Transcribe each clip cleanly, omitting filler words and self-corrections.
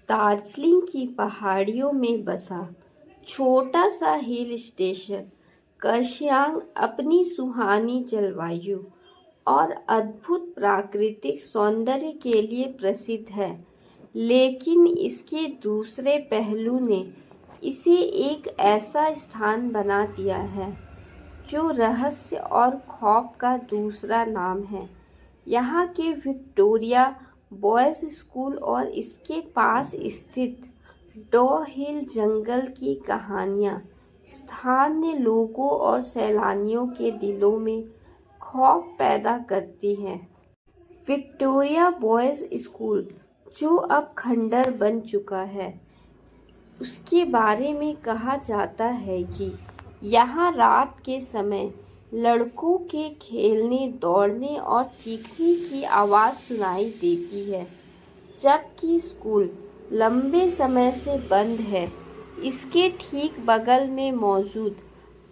दार्जिलिंग की पहाड़ियों में बसा छोटा सा हिल स्टेशन कर्शियांग अपनी सुहानी जलवायु और अद्भुत प्राकृतिक सौंदर्य के लिए प्रसिद्ध है, लेकिन इसके दूसरे पहलू ने इसे एक ऐसा स्थान बना दिया है जो रहस्य और खौफ का दूसरा नाम है। यहाँ के विक्टोरिया बॉयज स्कूल और इसके पास स्थित डॉ हिल जंगल की कहानियाँ स्थानीय लोगों और सैलानियों के दिलों में खौफ पैदा करती हैं। विक्टोरिया बॉयज स्कूल, जो अब खंडर बन चुका है, उसके बारे में कहा जाता है कि यहाँ रात के समय लड़कों के खेलने, दौड़ने और चीखने की आवाज़ सुनाई देती है, जबकि स्कूल लंबे समय से बंद है। इसके ठीक बगल में मौजूद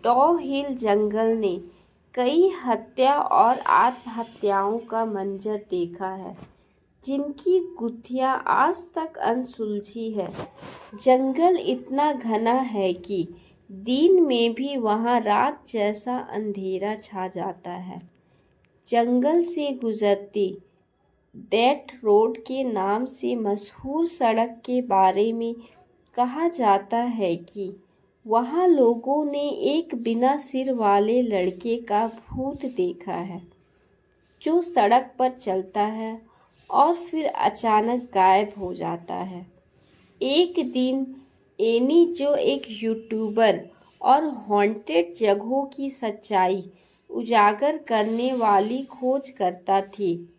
डॉ हिल जंगल ने कई हत्या और आत्महत्याओं का मंजर देखा है, जिनकी गुत्थियां आज तक अनसुलझी है। जंगल इतना घना है कि दिन में भी वहाँ रात जैसा अंधेरा छा जाता है। जंगल से गुजरती डेथ रोड के नाम से मशहूर सड़क के बारे में कहा जाता है कि वहाँ लोगों ने एक बिना सिर वाले लड़के का भूत देखा है, जो सड़क पर चलता है और फिर अचानक गायब हो जाता है। एक दिन एनी, जो एक यूट्यूबर और हॉन्टेड जगहों की सच्चाई उजागर करने वाली खोज करता थी,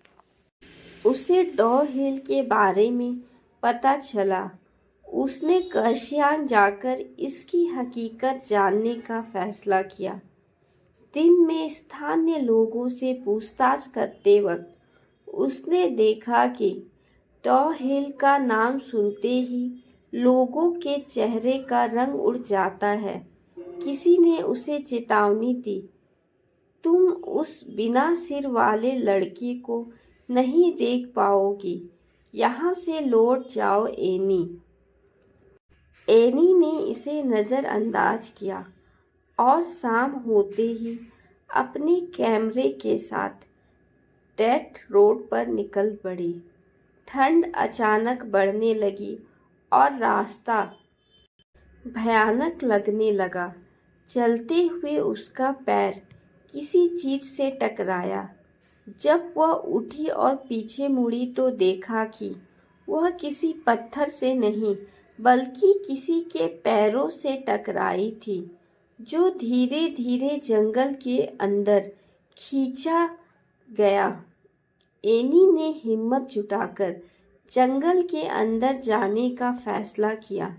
उसे डॉ हिल के बारे में पता चला। उसने कर्शियांग जाकर इसकी हकीकत जानने का फैसला किया। दिन में स्थानीय लोगों से पूछताछ करते वक्त उसने देखा कि डॉ हिल का नाम सुनते ही लोगों के चेहरे का रंग उड़ जाता है। किसी ने उसे चेतावनी दी, तुम उस बिना सिर वाले लड़के को नहीं देख पाओगी, यहाँ से लौट जाओ एनी। एनी ने इसे नज़रअंदाज किया और शाम होते ही अपने कैमरे के साथ डेथ रोड पर निकल पड़ी। ठंड अचानक बढ़ने लगी और रास्ता भयानक लगने लगा। चलते हुए उसका पैर किसी चीज़ से टकराया। जब वह उठी और पीछे मुड़ी तो देखा कि वह किसी पत्थर से नहीं बल्कि किसी के पैरों से टकराई थी, जो धीरे धीरे जंगल के अंदर खींचा गया। एनी ने हिम्मत जुटाकर जंगल के अंदर जाने का फैसला किया।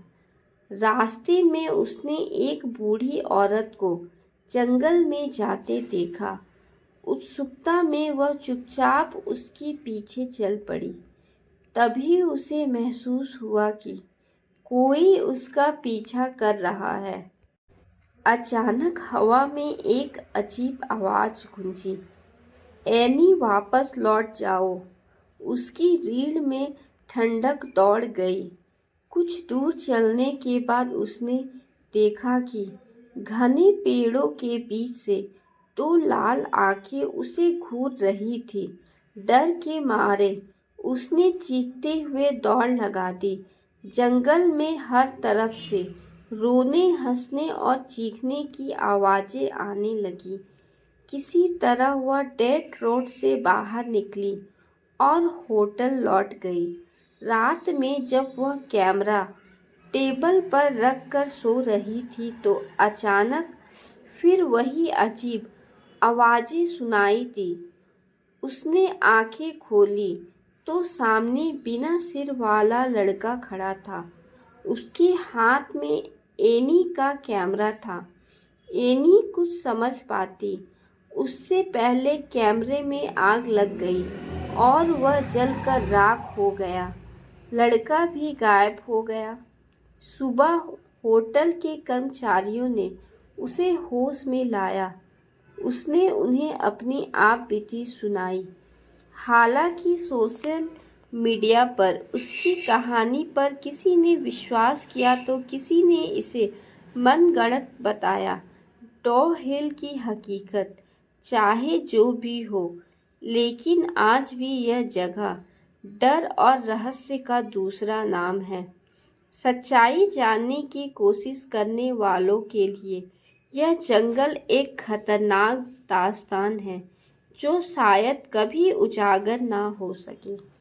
रास्ते में उसने एक बूढ़ी औरत को जंगल में जाते देखा। उत्सुकता में वह चुपचाप उसके पीछे चल पड़ी। तभी उसे महसूस हुआ कि कोई उसका पीछा कर रहा है। अचानक हवा में एक अजीब आवाज़ गूंजी, एनी वापस लौट जाओ। उसकी रीढ़ में ठंडक दौड़ गई। कुछ दूर चलने के बाद उसने देखा कि घने पेड़ों के बीच से दो लाल आंखें उसे घूर रही थी। डर के मारे उसने चीखते हुए दौड़ लगा दी। जंगल में हर तरफ से रोने, हंसने और चीखने की आवाज़ें आने लगी। किसी तरह वह डेथ रोड से बाहर निकली और होटल लौट गई। रात में जब वह कैमरा टेबल पर रख कर सो रही थी तो अचानक फिर वही अजीब आवाज़ें सुनाई दी। उसने आंखें खोली तो सामने बिना सिर वाला लड़का खड़ा था। उसके हाथ में एनी का कैमरा था। एनी कुछ समझ पाती उससे पहले कैमरे में आग लग गई और वह जलकर राख हो गया। लड़का भी गायब हो गया। सुबह होटल के कर्मचारियों ने उसे होश में लाया। उसने उन्हें अपनी आप बीती सुनाई। हालांकि सोशल मीडिया पर उसकी कहानी पर किसी ने विश्वास किया तो किसी ने इसे मनगढ़ंत बताया। डॉ हिल की हकीकत चाहे जो भी हो, लेकिन आज भी यह जगह डर और रहस्य का दूसरा नाम है। सच्चाई जानने की कोशिश करने वालों के लिए यह जंगल एक खतरनाक दास्तान है जो शायद कभी उजागर ना हो सके।